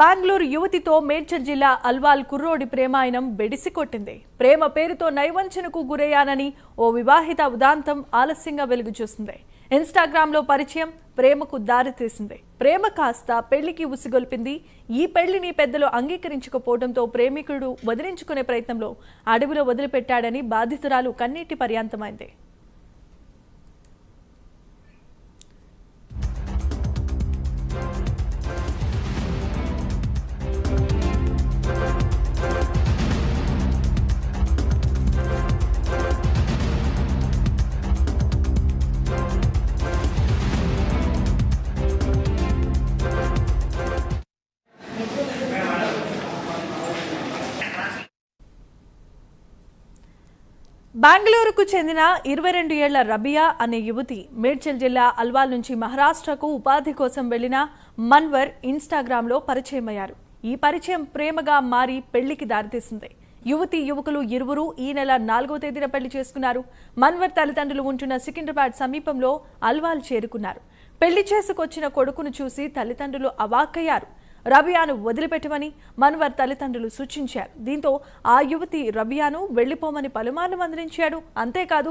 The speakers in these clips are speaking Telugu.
బెంగళూరు యువతితో మేడ్చల్ జిల్లా అల్వాల్ కుర్రోడి ప్రేమాయణం బెడిసి కొట్టింది. ప్రేమ పేరుతో నైవంచనకు గురయ్యానని ఓ వివాహిత ఉదాంతం ఆలస్యంగా వెలుగు చూసింది. ఇన్‌స్టాగ్రామ్‌లో పరిచయం ప్రేమకు దారితీసింది. ప్రేమ కాస్త పెళ్లికి ఉసిగొల్పింది. ఈ పెళ్లిని పెద్దలు అంగీకరించకపోవడంతో ప్రేమికుడు వదిలించుకునే ప్రయత్నంలో అడవిలో వదిలిపెట్టాడని బాధితురాలు కన్నీటి పర్యాంతమైంది. బెంగళూరుకు చెందిన 22 ఏళ్ల రబియా అనే యువతి మేడ్చల్ జిల్లా అల్వాల్ నుంచి మహారాష్ట్రకు ఉపాధి కోసం వెళ్లిన మన్వర్ ఇన్‌స్టాగ్రామ్‌లో పరిచయమయ్యారు. ఈ పరిచయం ప్రేమగా మారి పెళ్లికి దారితీసింది. యువతి యువకులు ఇరువురు ఈ నెల 4వ తేదీన పెళ్లి చేసుకున్నారు. మన్వర్ తల్లిదండ్రులు ఉంటున్న సికింద్రాబాద్ సమీపంలో అల్వాల్ చేరుకున్నారు. పెళ్లి చేసుకొచ్చిన కొడుకును చూసి తల్లిదండ్రులు అవాక్కయ్యారు. రబియాను వదిలిపెట్టమని మన్వర్ తల్లిదండ్రులు సూచించారు. దీంతో ఆ యువతి రబియాను వెళ్లిపోమని పలుమార్లు మందలించాడు. అంతేకాదు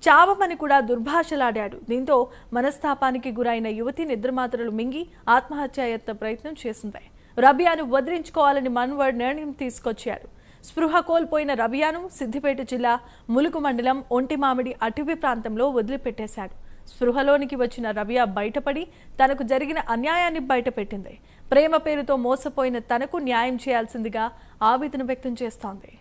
చావమని కూడా దుర్భాషలాడాడు. దీంతో మనస్తాపానికి గురైన యువతి నిద్రమాత్రలు మింగి ఆత్మహత్యాయత్న ప్రయత్నం చేసింది. రబియాను వదిలించుకోవాలని మన్వర్ నిర్ణయం తీసుకొచ్చాడు. స్పృహ కోల్పోయిన రబియాను సిద్దిపేట జిల్లా ములుగు మండలం ఒంటిమామిడి అటవీ ప్రాంతంలో వదిలిపెట్టేశాడు. స్పృహలోనికి వచ్చిన రబియా బయటపడి తనకు జరిగిన అన్యాయాన్ని బయటపెట్టింది. ప్రేమ పేరుతో మోసపోయిన తనకు న్యాయం చేయాల్సిందిగా ఆవేదన వ్యక్తం చేస్తోంది.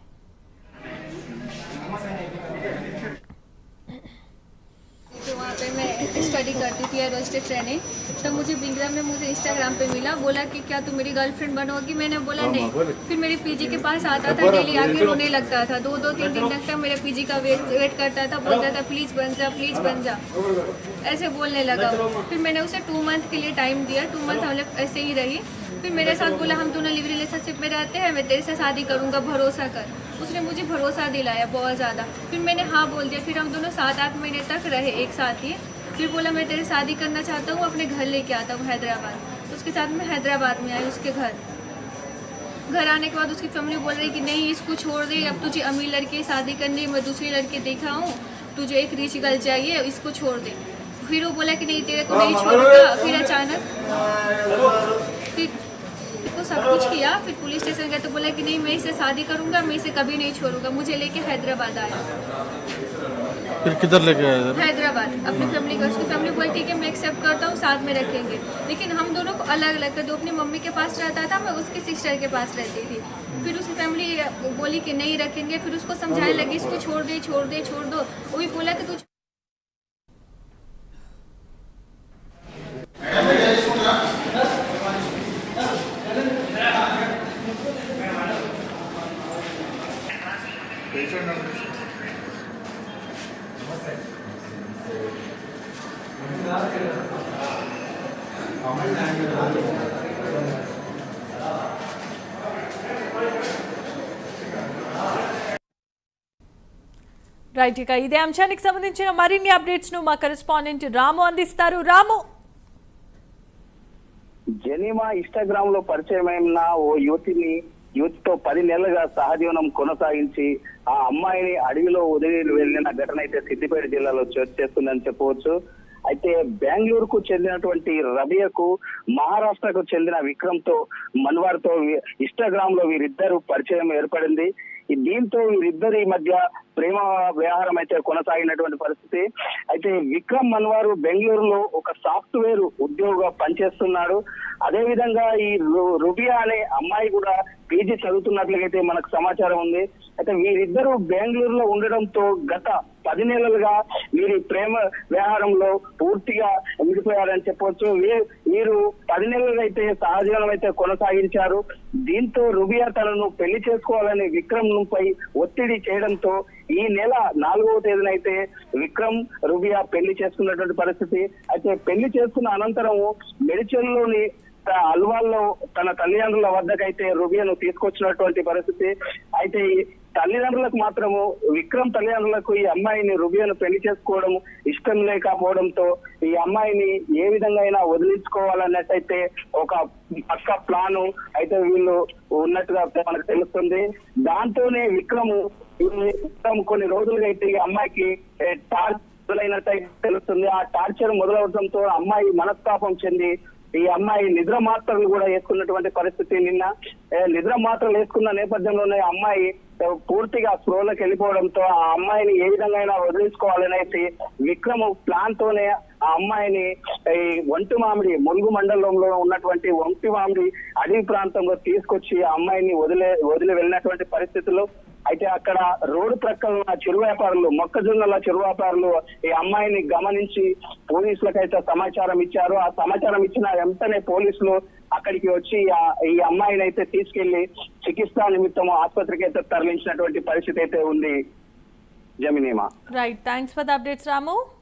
तो वहाँ पे मैं स्टडी करती थी एरोस्टेट ट्रेनिंग, तो मुझे विक्रम ने मुझे इंस्टाग्राम पे मिला, बोला कि क्या तू मेरी गर्लफ्रेंड बनोगी। मैंने बोला नहीं। फिर मेरे पीजी के पास आता था, डेली आके रोने लगता था। 2-3 दिन तक मेरे पीजी का वेट करता था, बोलता था प्लीज़ बन जा, ऐसे बोलने लगा। फिर मैंने उसे 2 मंथ के लिए टाइम दिया। 2 मंथ हम लोग ऐसे ही रही। फिर मेरे साथ बोला हम दोनों लिव रिलेशनशिप में रहते हैं, मैं तेरे से शादी करूँगा, भरोसा कर। उसने मुझे भरोसा दिलाया बहुत ज़्यादा। फिर मैंने हाँ बोल दिया। फिर हम दोनों 7-8 महीने तक रहे एक साथ ही। फिर बोला मैं तेरे शादी करना चाहता हूँ, अपने घर लेके आता हूँ हैदराबाद। तो उसके साथ मैं हैदराबाद में आई उसके घर आने के बाद उसकी फैमिली बोल रही कि नहीं इसको छोड़ दे, अब तुझे अमीर लड़की शादी करनी, मैं दूसरी लड़की देखा हूँ, तुझे एक रिच गर्ल चाहिए, इसको छोड़ दे। फिर वो बोला कि नहीं तेरे को नहीं छोड़ूंगा। फिर अचानक फिर को सब कुछ किया। फिर पुलिस स्टेशन गए तो बोला कि नहीं मैं इसे शादी करूंगा, मैं इसे कभी नहीं छोड़ूंगा। मुझे लेके हैदराबाद आया। फिर किधर लेके आया? हैदराबाद अपनी फैमिली का। उसकी फैमिली बोली ठीक है मैं एक्सेप्ट करता हूँ, साथ में रखेंगे। लेकिन हम दोनों को अलग अलग कर दो। अपनी मम्मी के पास रहता था, मैं उसकी सिस्टर के पास रहती थी। फिर उसकी फैमिली बोली कि नहीं रखेंगे। फिर उसको समझाने लगी इसको छोड़ दो। वो भी बोला कि तू రైట్, ఇక ఇదే అంశానికి సంబంధించిన మరిన్ని అప్డేట్స్ ను మా కరెస్పాండెంట్ రాము అందిస్తారు. రాము, జెనీమా ఇన్‌స్టాగ్రామ్ లో పరిచయమైన ఓ యువతితో 10 నెలలుగా సహజీవనం కొనసాగించి ఆ అమ్మాయిని అడవిలో వదిలి వెళ్లిన ఘటన అయితే సిద్దిపేట జిల్లాలో చోటు చేసుకుందని చెప్పవచ్చు. అయితే బెంగళూరుకు చెందినటువంటి రబియాకు మహారాష్ట్రకు చెందిన విక్రమ్ తో మన్వార్ తో ఇన్‌స్టాగ్రామ్ లో వీరిద్దరు పరిచయం ఏర్పడింది. దీంతో వీరిద్దరి మధ్య ప్రేమ వ్యవహారం అయితే కొనసాగినటువంటి పరిస్థితి. అయితే విక్రమ్ మన్వారు బెంగళూరులో ఒక సాఫ్ట్వేర్ ఉద్యోగ పనిచేస్తున్నాడు. అదే విధంగా ఈ రుబియా అనే అమ్మాయి కూడా పీజీ చదువుతున్నట్లయితే మనకు సమాచారం ఉంది. అయితే వీరిద్దరూ బెంగళూరులో ఉండడంతో గత 10 నెలలుగా వీరి ప్రేమ వ్యవహారంలో పూర్తిగా విడిపోయారని చెప్పవచ్చు. వీరు 10 నెలలుగా అయితే సహజీవనం అయితే కొనసాగించారు. దీంతో రుబియా తనను పెళ్లి చేసుకోవాలని విక్రమ్ పై ఒత్తిడి చేయడంతో ఈ నెల 4వ తేదీన అయితే విక్రమ్ రుబియా పెళ్లి చేసుకున్నటువంటి పరిస్థితి. అయితే పెళ్లి చేసుకున్న అనంతరం మెడిచల్లోని అల్వాల్లో తన తల్లిదండ్రుల వద్దకైతే రుబియాను తీసుకొచ్చినటువంటి పరిస్థితి. అయితే తల్లిదండ్రులకు మాత్రము విక్రమ్ తల్లిదండ్రులకు ఈ అమ్మాయిని రుబియాను పెళ్లి చేసుకోవడం ఇష్టం లేకపోవడంతో ఈ అమ్మాయిని ఏ విధంగా అయినా వదిలించుకోవాలన్నట్టయితే ఒక పక్క ప్లాను అయితే వీళ్ళు ఉన్నట్టుగా మనకు తెలుస్తుంది. దాంతోనే విక్రమ్ కొన్ని రోజులుగా అయితే ఈ అమ్మాయికి మొదలైనట్టయితే తెలుస్తుంది. ఆ టార్చర్ మొదలవడంతో అమ్మాయి మనస్తాపం చెంది ఈ అమ్మాయి నిద్ర మాత్రలు కూడా వేసుకున్నటువంటి పరిస్థితి. నిన్న నిద్ర మాత్రలు వేసుకున్న నేపథ్యంలోనే అమ్మాయి పూర్తిగా స్ప్రోలోకి వెళ్ళిపోవడంతో ఆ అమ్మాయిని ఏ విధంగా అయినా వదిలించుకోవాలనేసి విక్రమ్ ప్లాన్ తోనే ఆ అమ్మాయిని ఈ ఒంటి మామిడి ములుగు మండలంలో ఉన్నటువంటి ఒంటి మామిడి అడవి ప్రాంతంలో తీసుకొచ్చి ఆ అమ్మాయిని వదిలి వెళ్ళినటువంటి పరిస్థితుల్లో అయితే అక్కడ రోడ్డు ప్రక్కన చిరు వ్యాపారులు మొక్కజొన్నల చిరు వ్యాపారులు ఈ అమ్మాయిని గమనించి పోలీసులకైతే సమాచారం ఇచ్చారు. ఆ సమాచారం ఇచ్చిన వెంటనే పోలీసులు అక్కడికి వచ్చి ఈ అమ్మాయిని అయితే తీసుకెళ్లి చికిత్సా నిమిత్తం ఆసుపత్రికి అయితే తరలించినటువంటి పరిస్థితి అయితే ఉంది. జమినీమా. Right, thanks for the updates Ramu.